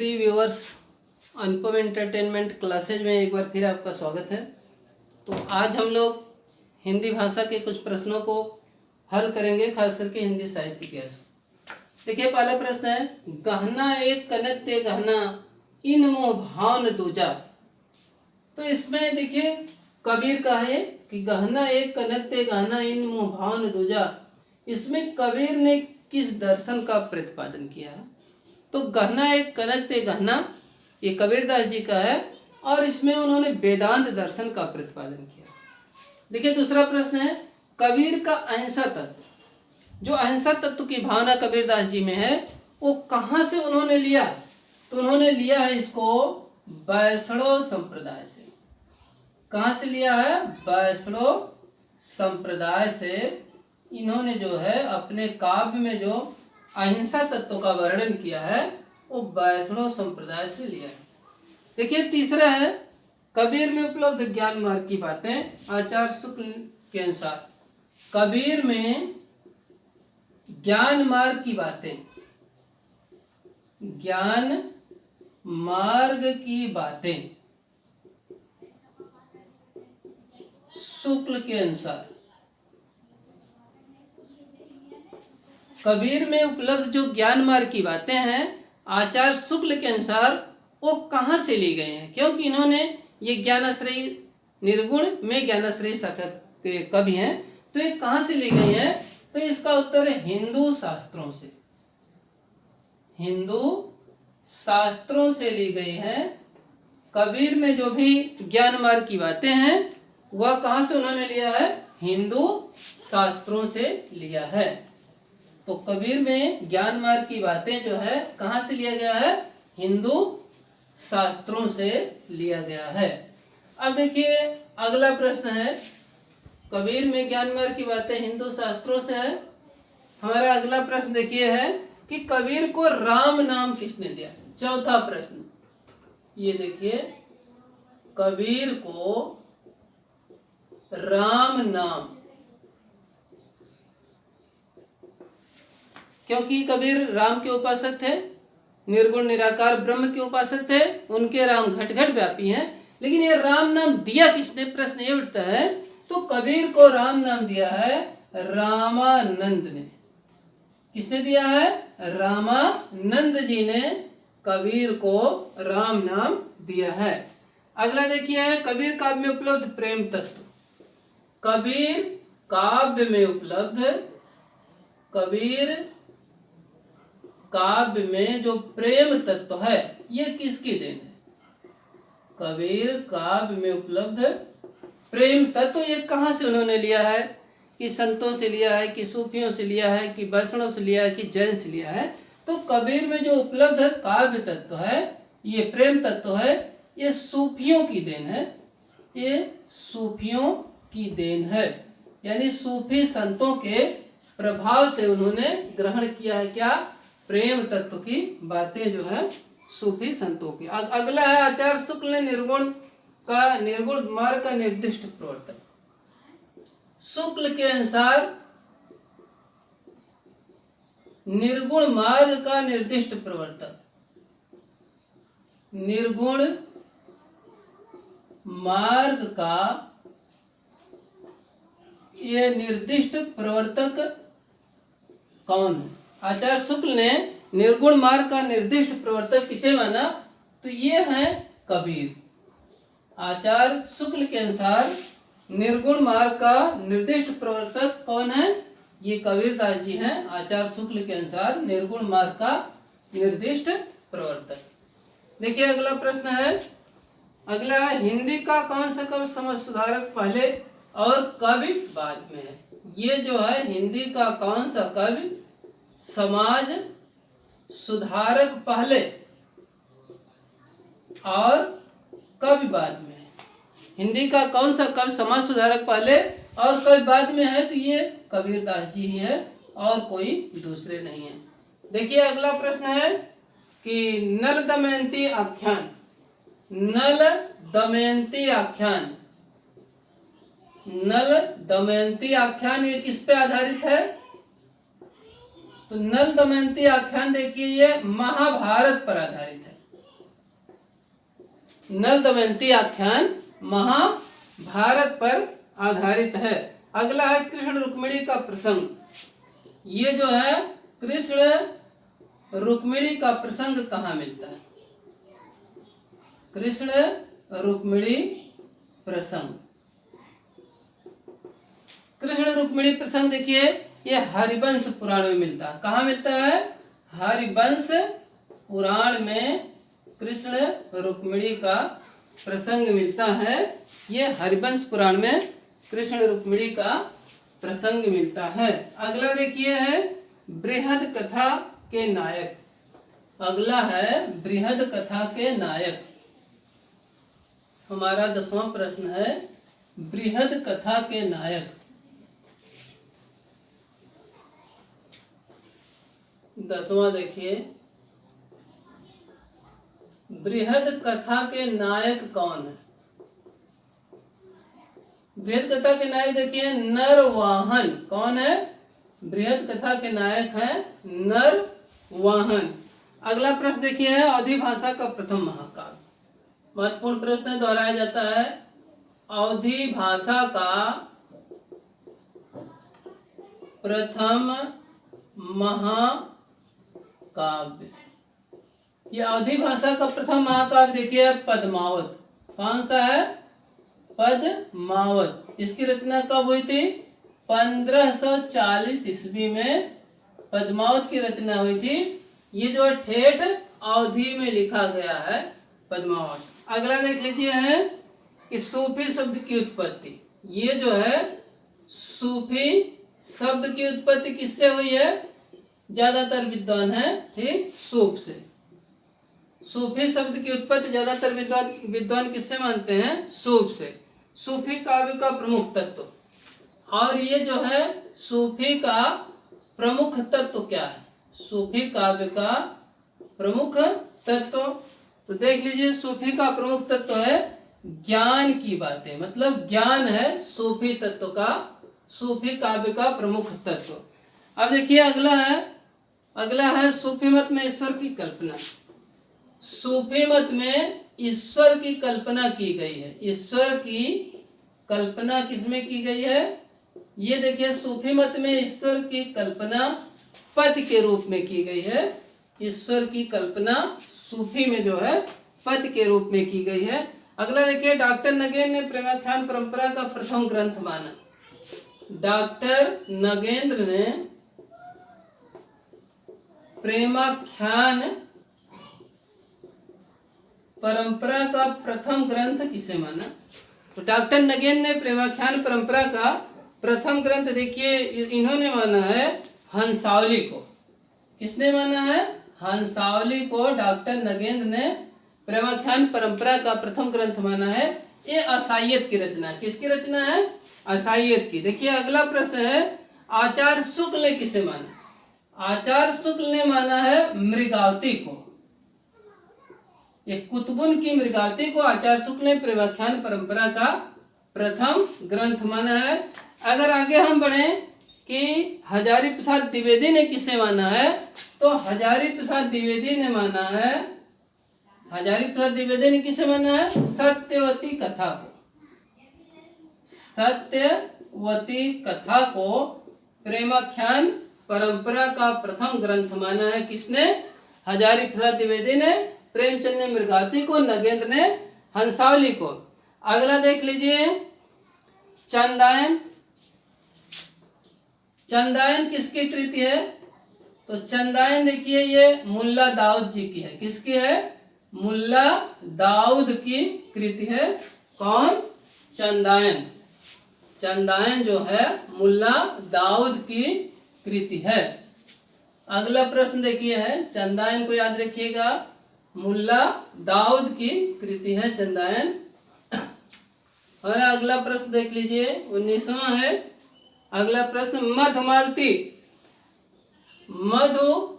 प्रिय व्यूअर्स, अनुपम entertainment classes में एक बार फिर आपका स्वागत है। तो आज हम लोग हिंदी भाषा के कुछ प्रश्नों को हल करेंगे, खास करके हिंदी साहित्य इतिहास। देखिए, पहला प्रश्न है, गहना एक कनक ते गहना इन मोह भावन दूजा। तो इसमें देखिए कबीर का है कि गहना एक कनक ते गहना इन मोह भावन दूजा। इसमें कबीर ने किस दर्शन का प्रतिपादन किया है? तो गहना एक कनक ते गहना ये कबीरदास जी का है और इसमें उन्होंने वेदांत दर्शन का प्रतिपादन किया। देखिए, दूसरा प्रश्न है, कबीर का अहिंसा तत्व, जो अहिंसा तत्व की भावना कबीरदास जी में है, वो कहाँ से उन्होंने लिया? तो उन्होंने लिया है इसको वैष्णव संप्रदाय से। कहाँ से लिया है? वैष्णव संप्रदाय से इन्होंने जो है अपने काव्य में जो अहिंसा तत्व का वर्णन किया है वो वैष्णव संप्रदाय से लिया है। देखिए, तीसरा है, कबीर में उपलब्ध ज्ञान मार्ग की बातें आचार्य शुक्ल के अनुसार। कबीर में ज्ञान मार्ग की बातें, ज्ञान मार्ग की बातें शुक्ल के अनुसार, कबीर में उपलब्ध जो ज्ञान मार्ग की बातें हैं आचार्य शुक्ल के अनुसार वो कहाँ से ली गए हैं? क्योंकि इन्होंने ये ज्ञानाश्रयी निर्गुण में ज्ञानाश्रयी शाखा के कवि हैं, तो ये कहाँ से ली गई है? तो इसका उत्तर है हिंदू शास्त्रों से। हिंदू शास्त्रों से ली गई है। कबीर में जो भी ज्ञान मार्ग की बातें हैं वह कहाँ से उन्होंने लिया है? हिंदू शास्त्रों से लिया है। तो कबीर में ज्ञान मार्ग की बातें जो है कहाँ से लिया गया है? हिंदू शास्त्रों से लिया गया है। अब देखिए, अगला प्रश्न है, कबीर में ज्ञान मार्ग की बातें हिंदू शास्त्रों से है। हमारा अगला प्रश्न देखिए है कि कबीर को राम नाम किसने दिया? चौथा प्रश्न ये देखिए, कबीर को राम नाम, क्योंकि कबीर राम के उपासक थे, निर्गुण निराकार ब्रह्म के उपासक थे, उनके राम घट घट व्यापी हैं। लेकिन ये राम नाम दिया किसने? प्रश्न ये उठता है। तो कबीर को राम नाम दिया है रामानंद ने। किसने दिया है? रामानंद जी ने कबीर को राम नाम दिया है। अगला देखिए, कबीर काव्य में उपलब्ध प्रेम तत्व। कबीर काव्य में उपलब्ध, कबीर काव्य में जो प्रेम तत्व है ये किसकी देन है? कबीर काव्य में उपलब्ध प्रेम तत्व ये कहाँ से उन्होंने लिया है? कि संतों से लिया है, कि सूफियों से लिया है, कि वैष्णव से लिया है, कि जैन से लिया है? तो कबीर में जो उपलब्ध काव्य तत्व है, ये प्रेम तत्व है, ये सूफियों की देन है। ये सूफियों की देन है, यानी सूफी संतों के प्रभाव से उन्होंने ग्रहण किया है। क्या? प्रेम तत्व की बातें जो है सूफी संतों की। अगला है, आचार्य शुक्ल ने निर्गुण मार्ग का निर्दिष्ट प्रवर्तक। शुक्ल के अनुसार निर्गुण मार्ग का निर्दिष्ट प्रवर्तक, निर्गुण मार्ग का ये निर्दिष्ट प्रवर्तक कौन है? आचार्य शुक्ल ने निर्गुण मार्ग का निर्दिष्ट प्रवर्तक किसे माना? तो ये है कबीर। आचार्य शुक्ल के अनुसार निर्गुण मार्ग का निर्दिष्ट प्रवर्तक कौन है? ये कबीरदास जी हैं। आचार्य शुक्ल के अनुसार निर्गुण मार्ग का निर्दिष्ट प्रवर्तक। देखिए, अगला प्रश्न है, अगला हिंदी का कौन सा कवि समाज सुधारक पहले और कवि बाद में है? ये जो है हिंदी का कौन सा कवि समाज सुधारक पहले और कवि बाद में है? हिंदी का कौन सा कवि समाज सुधारक पहले और कवि बाद में है? तो ये कबीरदास जी ही है और कोई दूसरे नहीं है। देखिए, अगला प्रश्न है कि नल दमयंती आख्यान, नल दमयंती आख्यान, नल दमयंती आख्यान ये किस पे आधारित है? तो नल दमयंती आख्यान देखिए ये महाभारत पर आधारित है। नल दमयंती आख्यान महाभारत पर आधारित है। अगला है कृष्ण रुक्मिणी का प्रसंग। ये जो है कृष्ण रुक्मिणी का प्रसंग कहाँ मिलता है? कृष्ण रुक्मिणी प्रसंग, कृष्ण रुक्मिणी प्रसंग देखिए ये हरिवंश पुराण में मिलता है। कहाँ मिलता है? हरिवंश पुराण में कृष्ण रुक्मिणी का प्रसंग मिलता है। ये हरिवंश पुराण में कृष्ण रुक्मिणी का प्रसंग मिलता है। अगला देखिए है बृहद कथा के नायक। अगला है बृहद कथा के नायक। हमारा 10वां प्रश्न है बृहद कथा के नायक। 10वां देखिए बृहद कथा के नायक कौन है? बृहद कथा के नायक देखिए नरवाहन। कौन है? बृहद कथा के नायक है नरवाहन। अगला प्रश्न देखिए है अवधी भाषा का प्रथम महाकाव्य। महत्वपूर्ण प्रश्न दोहराया जाता है। अवधी भाषा का प्रथम महाकाव्य। ये अवधी भाषा का प्रथम महाकाव्य देखिए पद्मावत। कौन सा है? पद्मावत। इसकी रचना कब हुई थी? 1540 ईस्वी में पद्मावत की रचना हुई थी। ये जो ठेठ अवधी में लिखा गया है पद्मावत। अगला देख लीजिए है कि सूफी शब्द की उत्पत्ति। ये जो है सूफी शब्द की उत्पत्ति किससे हुई है? ज्यादातर विद्वान है ठीक सूफ से। सूफी शब्द की उत्पत्ति ज्यादातर विद्वान किससे मानते हैं? सूफ से। सूफी काव्य का प्रमुख तत्व, और ये जो है सूफी का प्रमुख तत्व क्या है? सूफी काव्य का प्रमुख तत्व तो देख लीजिए सूफी का प्रमुख तत्व है ज्ञान की बातें। मतलब ज्ञान है सूफी तत्व का, सूफी काव्य का प्रमुख तत्व। अब देखिए अगला है सूफी मत में ईश्वर की कल्पना। सूफी मत में ईश्वर की कल्पना की गई है। ईश्वर की कल्पना किसमें की गई है? ये देखिए सूफी मत में ईश्वर की कल्पना पद के रूप में की गई है। ईश्वर की कल्पना सूफी में जो है पद के रूप में की गई है। अगला देखिए डॉक्टर नगेंद्र ने प्रेमाख्यान परंपरा का प्रथम ग्रंथ माना। डॉक्टर नगेंद्र ने प्रेमाख्यान परंपरा का प्रथम ग्रंथ किसे माना? तो डॉक्टर नगेंद्र ने प्रेमाख्यान परंपरा का प्रथम ग्रंथ देखिए इन्होंने माना है हंसावली को। किसने माना है? हंसावली को डॉक्टर नगेंद्र ने प्रेमाख्यान परंपरा का प्रथम ग्रंथ माना है। ये असाइयत की रचना है। किसकी रचना है? असाइयत की। देखिए अगला प्रश्न है आचार्य शुक्ल ने किसे माना? आचार्य शुक्ल ने माना है मृगावती को। ये कुतुबुन की मृगावती को आचार्य शुक्ल ने प्रेमाख्यान परंपरा का प्रथम ग्रंथ माना है। अगर आगे हम बढ़े कि हजारी प्रसाद द्विवेदी ने किसे माना है, तो हजारी प्रसाद द्विवेदी ने माना है, हजारी प्रसाद द्विवेदी ने किसे माना है? सत्यवती कथा को। सत्यवती कथा को प्रेमाख्यान परंपरा का प्रथम ग्रंथ माना है। किसने? हजारी प्रसाद द्विवेदी ने। प्रेमचंद ने मृगावती को, नगेंद्र ने हंसावली को। अगला देख लीजिए चंदायन। चंदायन किसकी कृति है? तो चंदायन देखिए ये मुल्ला दाऊद जी की है। किसकी है? मुल्ला दाऊद की कृति है। कौन? चंदायन। चंदायन जो है मुल्ला दाऊद की कृति है। अगला प्रश्न देखिए है चंदायन को याद रखिएगा, मुल्ला दाऊद की कृति है चंदायन। और अगला प्रश्न देख लीजिए 19वां है। अगला प्रश्न मधुमालती। मधुमालती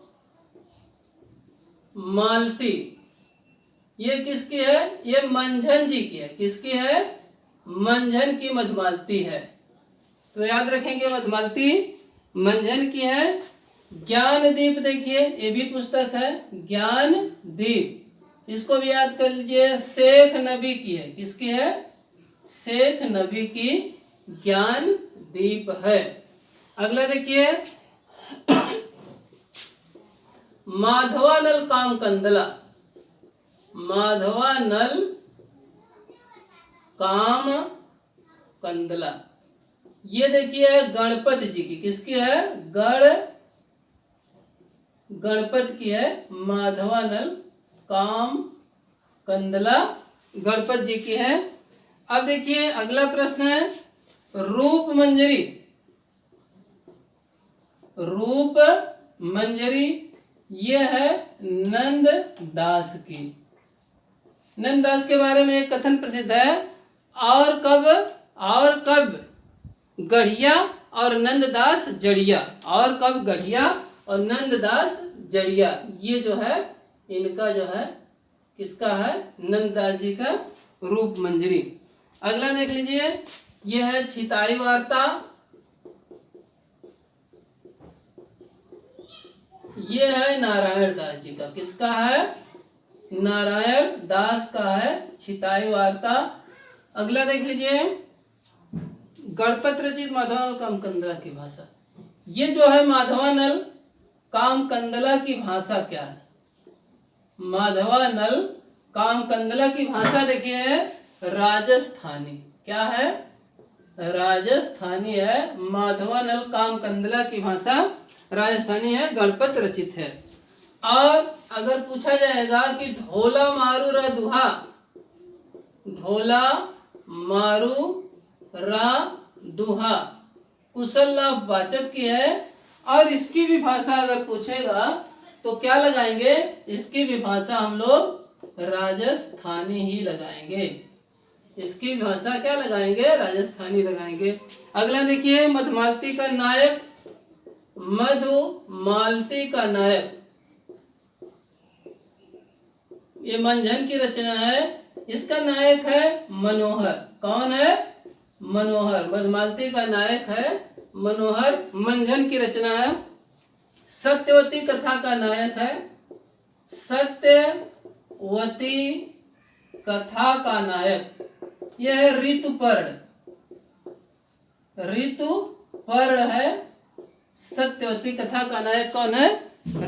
ये किसकी है? ये मंझन जी की है। किसकी है? मंझन की मधुमालती है। तो याद रखेंगे मधुमालती मंझन की है। ज्ञान दीप देखिए ये भी पुस्तक है ज्ञान दीप। इसको भी याद कर लीजिए, शेख नबी की है। किसकी है? शेख नबी की ज्ञान दीप है। अगला देखिए, माधवानल काम कंदला। माधवानल काम कंदला, ये देखिए गणपति जी की। किसकी है? गणपति की है। माधवानल काम कंदला गणपति जी की है। अब देखिए अगला प्रश्न है, रूप मंजरी। रूप मंजरी ये है नंद दास की। नंद दास के बारे में एक कथन प्रसिद्ध है, और कब गढ़िया और नंददास जड़िया। और कब गढ़िया और नंददास जड़िया, ये जो है इनका जो है किसका है? नंददास जी का रूप मंजरी। अगला देख लीजिए, ये है छिताई वार्ता। ये है नारायण दास जी का। किसका है? नारायण दास का है छिताई वार्ता। अगला देख लीजिए, गणपत रचित माधवानल काम कंदला की भाषा। ये जो है माधवानल काम कंदला की भाषा क्या है? माधवानल काम कंदला की भाषा देखिए राजस्थानी। क्या है? राजस्थानी है। माधवानल काम कंदला की भाषा राजस्थानी है, गणपत रचित है। और अगर पूछा जाएगा कि ढोला मारू रा दुहा, ढोला मारू रा दुहा कुशल लाभ वाचक की है, और इसकी भी भाषा अगर पूछेगा तो क्या लगाएंगे? इसकी भी भाषा हम लोग राजस्थानी ही लगाएंगे। इसकी भाषा क्या लगाएंगे? राजस्थानी लगाएंगे। अगला देखिए, मधुमालती का नायक। मधुमालती का नायक ये मंझन की रचना है। इसका नायक है मनोहर। कौन है? मनोहर। मधुमालती का नायक है मनोहर, मंझन की रचना है। सत्यवती कथा का नायक है। सत्यवती कथा का नायक यह है ऋतुपर्ण। ऋतुपर्ण है। सत्यवती कथा का नायक कौन है?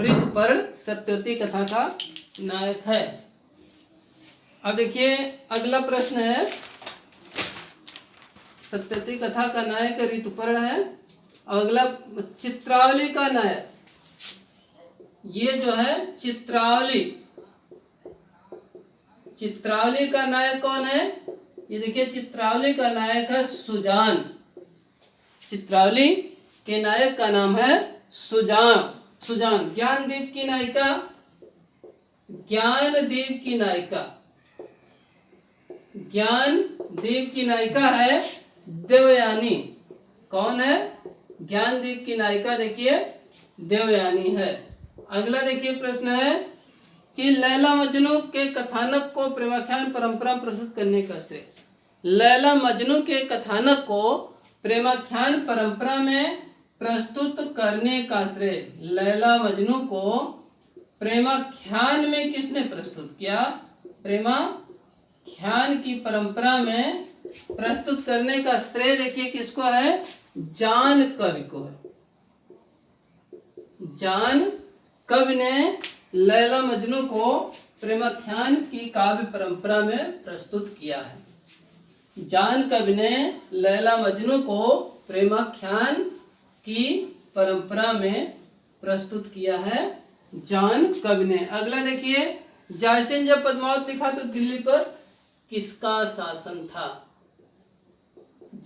ऋतुपर्ण सत्यवती कथा का नायक है। अब देखिए अगला प्रश्न है, सत्यवती कथा का नायक ऋतुपर्ण है। अगला चित्रावली का नायक, ये जो है चित्रावली। चित्रावली का नायक कौन है? ये देखिए चित्रावली का नायक है सुजान। चित्रावली के नायक का नाम है सुजान। ज्ञानदीप की नायिका, ज्ञानदीप की नायिका, ज्ञानदीप की नायिका है देवयानी। कौन है? ज्ञानदीप की नायिका देखिए देवयानी है। अगला देखिए प्रश्न है कि लैला मजनू के कथानक को प्रेमाख्यान परंपरा प्रस्तुत करने का श्रेय। लैला मजनू के कथानक को प्रेमाख्यान परंपरा में प्रस्तुत करने का श्रेय, लैला मजनू को प्रेमाख्यान में किसने प्रस्तुत किया? प्रेमाख्यान की परंपरा में प्रस्तुत करने का श्रेय देखिए किसको है? जान कवि को है। जान कवि ने लैला मजनू को प्रेमाख्यान की काव्य परंपरा में प्रस्तुत किया है। जान कवि ने लैला मजनू को प्रेमाख्यान की परंपरा में प्रस्तुत किया है, जान कवि ने। अगला देखिए, जायसी ने जब पद्मावत लिखा तो दिल्ली पर किसका शासन था?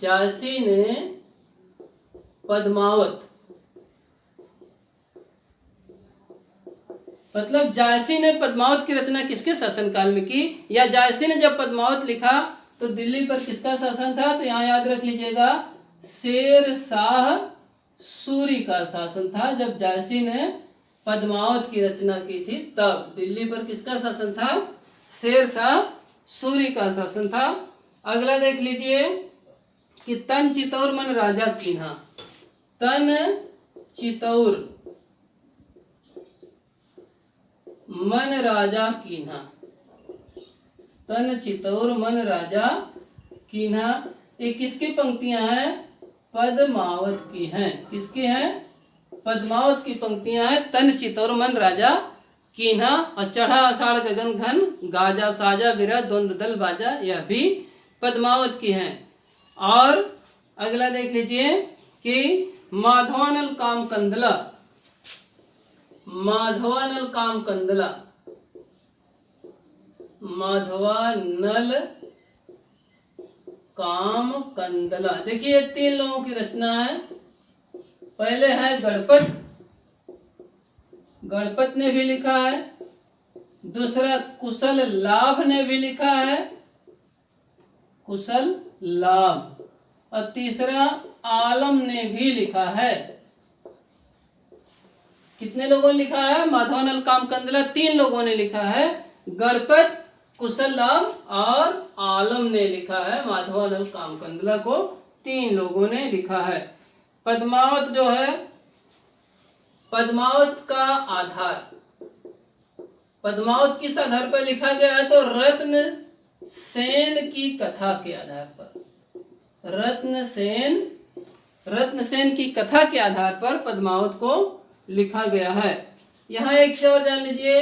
जायसी ने पद्मावत, मतलब जायसी ने पद्मावत की रचना किसके शासनकाल में की? या जायसी ने जब पद्मावत लिखा तो दिल्ली पर किसका शासन था? तो यहाँ याद रख लीजिएगा शेर शाह सूरी का शासन था। जब जायसी ने पद्मावत की रचना की थी तब दिल्ली पर किसका शासन था? शेर शाह सूरी का शासन था। अगला देख लीजिए कि तन चितौर मन राजा कीन्हा। तन चितौर मन राजा कीन्हा, तन चितौर मन राजा कीन्हा। ये किसकी पंक्तियां हैं? पद्मावत की हैं। किसकी हैं? पद्मावत की पंक्तियां हैं। तन चितौर मन राजा कीन्हा और चढ़ा आषाढ़ गगन घन, गाजा साजा बिरह द्वंद दल बाजा, यह भी पद्मावत की हैं। और अगला देख लीजिए कि माधवानल काम कंदला, माधवानल काम कंदला, माधवानल काम कंदला। देखिए 3 लोगों की रचना है। पहले है गणपत, गणपत ने भी लिखा है। दूसरा कुशल लाभ ने भी लिखा है, कुशल लाभ। और तीसरा आलम ने भी लिखा है। कितने लोगों ने लिखा है? माधवानल काम कंदला 3 लोगों ने लिखा है। गणपत, कुशल लाभ और आलम ने लिखा है। माधवानल काम कंदला को 3 लोगों ने लिखा है। पद्मावत जो है, पद्मावत का आधार, पद्मावत किस आधार पर लिखा गया है? तो रत्न सेन की कथा के आधार पर, रत्न सेन की कथा के आधार पर पद्मावत को लिखा गया है। यहाँ एक और जान लीजिए,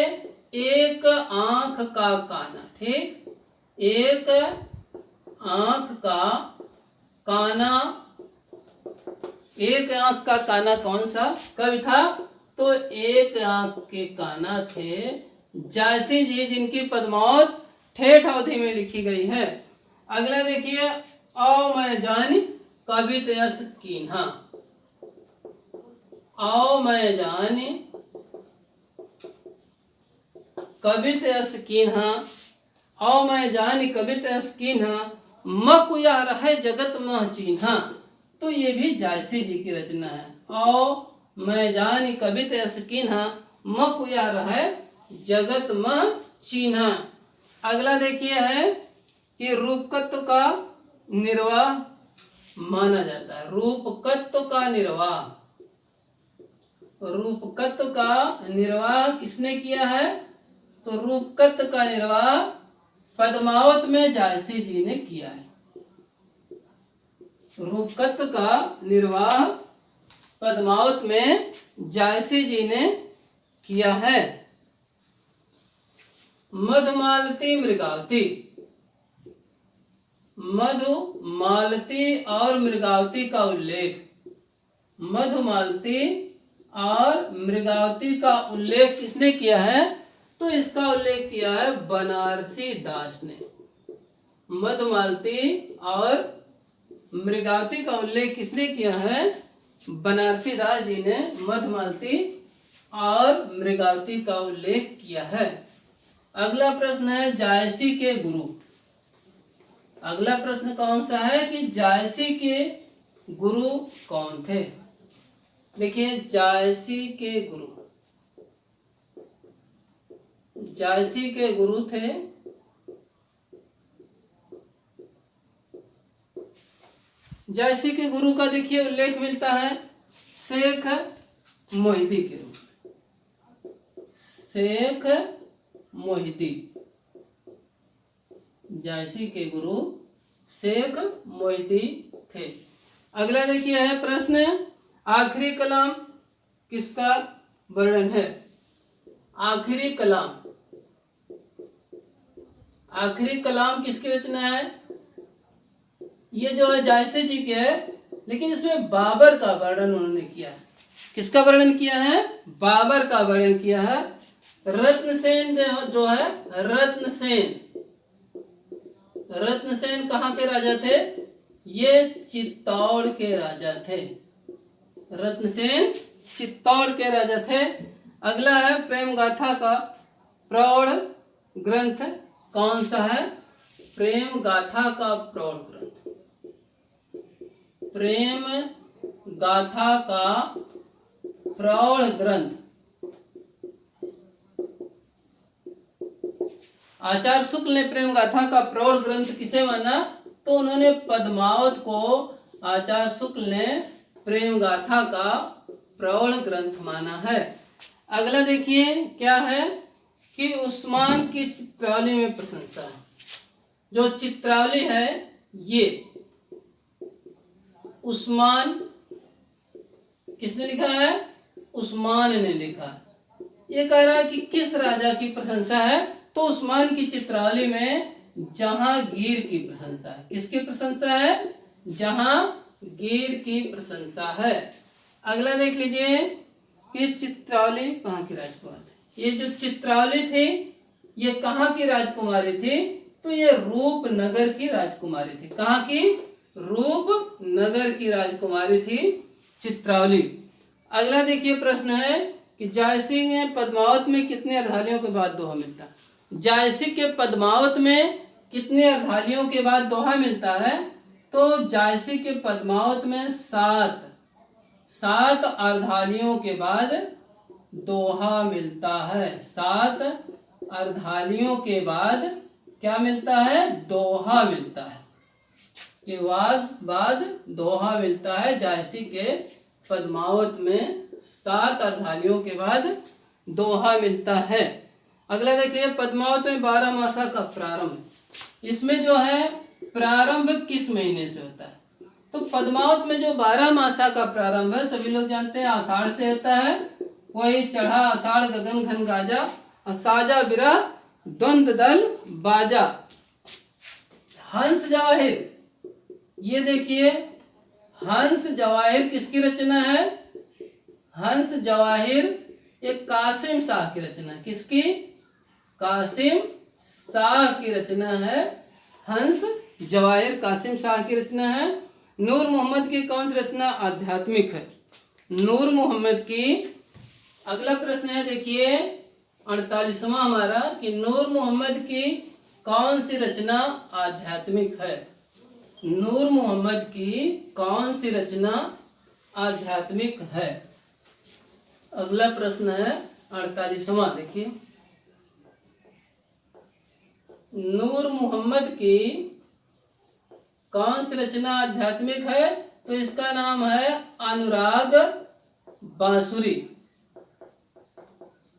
एक आंख का काना। ठीक, एक आंख का काना, एक आंख का काना कौन सा कवि था? तो एक आंख के काना थे जायसी जी, जिनकी पद्मावत ठेठ अवधि में लिखी गई है। अगला देखिए, आओ मैं जानी कवित यस कीन्हा। आओ मैं जानी कवित यस कीन्हा, आओ मैं जानी कवित यस कीन्हा, मकु यह रहे जगत मह चिन्हा। तो ये भी जायसी जी की रचना है। आओ मैं जानी कवित यस कीन्हा, मकु यह रहे जगत मह चिन्हा। अगला देखिए है कि रूपकत्व का निर्वाह माना जाता है। रूपकत्व का निर्वाह, रूपकत्व का निर्वाह किसने किया है? तो रूपकत्व का निर्वाह पद्मावत में जायसी जी ने किया है। रूपकत्व का निर्वाह पद्मावत में जायसी जी ने किया है। मधुमालती मृगावती, मधुमालती और मृगावती का उल्लेख, मधुमालती और मृगावती का उल्लेख किसने किया है? तो इसका उल्लेख किया है बनारसी दास ने। मधुमालती और मृगावती का उल्लेख किसने किया है? बनारसी दास जी ने मधुमालती और मृगावती का उल्लेख किया है। अगला प्रश्न है जायसी के गुरु। अगला प्रश्न कौन सा है कि जायसी के गुरु कौन थे? देखिए जायसी के गुरु, जायसी के गुरु थे जायसी के गुरु का देखिए उल्लेख मिलता है शेख मोहिदी के रूप में। शेख मोहिदी, जायसी के गुरु शेख मोहिदी थे। अगला देखिए है प्रश्न, आखिरी कलाम किसका वर्णन है? आखिरी कलाम, आखिरी कलाम किसकी रचना है? ये जो है जायसी जी की है, लेकिन इसमें बाबर का वर्णन उन्होंने किया है। किसका वर्णन किया है? बाबर का वर्णन किया है। रत्नसेन जो है, रत्नसेन, रत्नसेन कहाँ के राजा थे? ये चित्तौड़ के राजा थे। रत्नसेन चित्तौड़ के राजा थे। अगला है प्रेम गाथा का प्रौढ़ ग्रंथ कौन सा है? प्रेम गाथा का प्रौढ़ ग्रंथ, प्रेम गाथा का प्रौढ़ ग्रंथ। आचार्य शुक्ल ने प्रेम गाथा का प्रौढ़ ग्रंथ किसे माना? तो उन्होंने पद्मावत को आचार्य शुक्ल ने प्रेम गाथा का प्रौढ़ ग्रंथ माना है। अगला देखिए क्या है कि उस्मान की चित्रावली में प्रशंसा है। जो चित्रावली है ये उस्मान, किसने लिखा है? उस्मान ने लिखा। ये कह रहा है कि किस राजा की प्रशंसा है? तो उस्मान की चित्रावली में जहांगीर की प्रशंसा है। किसकी प्रशंसा है? जहांगीर की प्रशंसा है। अगला देख लीजिए कि चित्रावली कहाँ की राजकुमारी थी। ये जो चित्रावली थी ये कहाँ की राजकुमारी थी? तो ये रूपनगर की राजकुमारी थी। कहाँ की? रूपनगर की राजकुमारी थी चित्रावली। अगला देखिए प्रश्न है कि जायसी ने पद्मावत में कितने अर्धालियों के बाद दोहा मिलता है? जायसी के पद्मावत में कितने अर्धालियों के बाद दोहा मिलता है? तो जायसी के पद्मावत में सात अर्धालियों के बाद दोहा मिलता है। 7 अर्धालियों के बाद क्या मिलता है? दोहा मिलता है। के बाद दोहा मिलता है। जायसी के पद्मावत में 7 अर्धालियों के बाद दोहा मिलता है। अगला देखिए पद्मावत में 12 मासा का प्रारंभ, इसमें जो है प्रारंभ किस महीने से होता है? तो पद्मावत में जो 12 मासा का प्रारंभ है सभी लोग जानते हैं आषाढ़ से होता है। वही चढ़ा आषाढ़ गगन घन गाजा, साजा बिरह द्वंद दल बाजा। हंस जवाहिर, ये देखिए हंस जवाहिर किसकी रचना है? हंस जवाहिर एक कासिम शाह की रचना है। किसकी? कासिम शाह की रचना है। हंस जवाहिर कासिम शाह की रचना है। नूर मोहम्मद की कौन सी रचना आध्यात्मिक है? नूर मोहम्मद की। अगला प्रश्न है देखिए 48वां हमारा कि नूर मोहम्मद की कौन सी रचना आध्यात्मिक है? नूर मोहम्मद की कौन सी रचना आध्यात्मिक है? अगला प्रश्न है 48वां देखिए नूर मोहम्मद की कौन सी रचना आध्यात्मिक है? तो इसका नाम है अनुराग बांसुरी।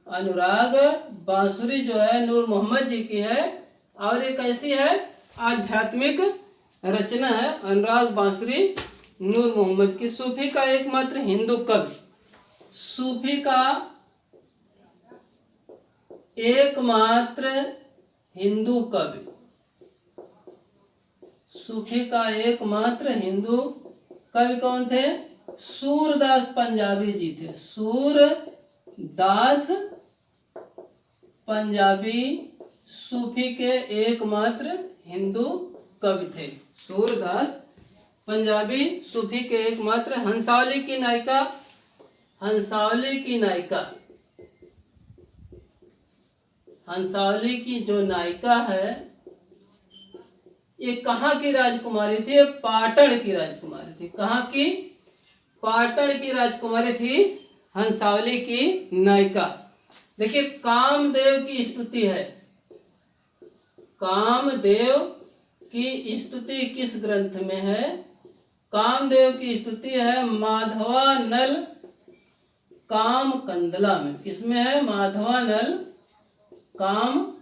अनुराग बांसुरी जो है नूर मोहम्मद जी की है और एक ऐसी है आध्यात्मिक रचना है अनुराग बांसुरी नूर मोहम्मद की। सूफी का एकमात्र हिंदू कवि, सूफी का एकमात्र हिंदू कवि, सूफी का एकमात्र हिंदू कवि कौन थे? सूरदास पंजाबी जी थे। सूरदास पंजाबी सूफी के एकमात्र हिंदू कवि थे। सूरदास पंजाबी सूफी के एकमात्र। हंसावली की नायिका, हंसावली की नायिका, हंसावली की जो नायिका है ये कहाँ की राजकुमारी थी? पाटन की राजकुमारी थी। कहाँ की? पाटन की राजकुमारी थी हंसावली की नायिका। देखिए कामदेव की स्तुति है। कामदेव की स्तुति किस ग्रंथ में है? कामदेव की स्तुति है माधवानल काम कंदला में। किसमें है? माधवानल काम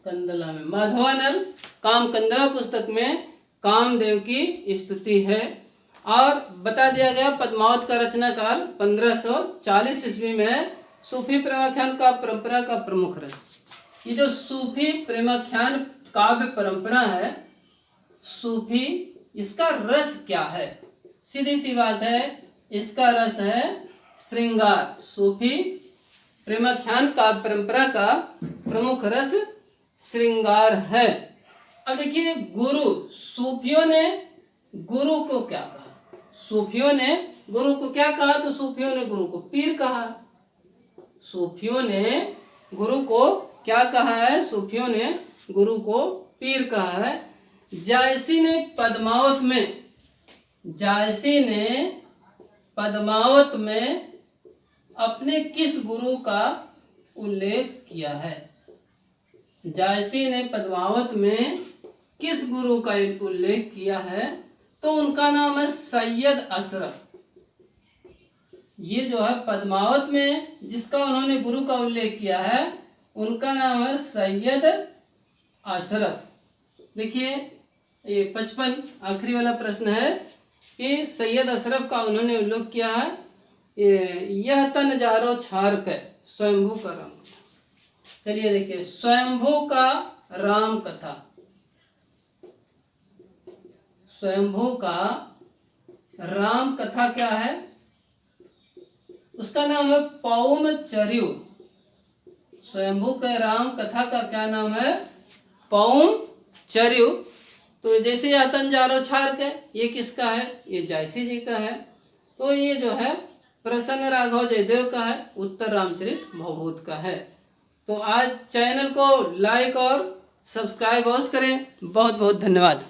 कंदला में। माधवानल काम कंदला पुस्तक में कामदेव की स्तुति है। और बता दिया गया पद्मावत का रचना काल 1540 ईस्वी में है। सूफी प्रेमाख्यान का परंपरा का प्रमुख रस, ये जो सूफी प्रेमाख्यान काव्य परंपरा है सूफी, इसका रस क्या है? सीधी सी बात है, इसका रस है श्रृंगार। सूफी प्रेमाख्यान काव्य परंपरा का प्रमुख रस श्रृंगार है। अब देखिए गुरु, सूफियों ने गुरु को क्या कहा? सूफियों ने गुरु को क्या कहा? तो सूफियों ने गुरु को पीर कहा। सूफियों ने गुरु को क्या कहा है? सूफियों ने गुरु को पीर कहा है। जायसी ने पद्मावत में, जायसी ने पद्मावत में अपने किस गुरु का उल्लेख किया है? जायसी ने पद्मावत में किस गुरु का उल्लेख किया है? तो उनका नाम है सैयद अशरफ। ये जो है पद्मावत में जिसका उन्होंने गुरु का उल्लेख किया है उनका नाम है सैयद अशरफ। देखिए ये 55 आखिरी वाला प्रश्न है कि सैयद अशरफ का उन्होंने उल्लेख किया है, यह तन जारो छार के स्वयंभू का राम कथा। चलिए देखिए, स्वयंभू का राम कथा, स्वयंभू का राम कथा क्या है? उसका नाम है पौमचर्यु। स्वयंभू के राम कथा का क्या नाम है? पौमचर्यु। तो जैसे यह तंजारो छार के, ये किसका है? ये जायसी जी का है। तो ये जो है प्रसन्न राघव जयदेव का है, उत्तर रामचरित भवभूत का है। तो आज चैनल को लाइक और सब्सक्राइब अवश्य करें। बहुत बहुत धन्यवाद।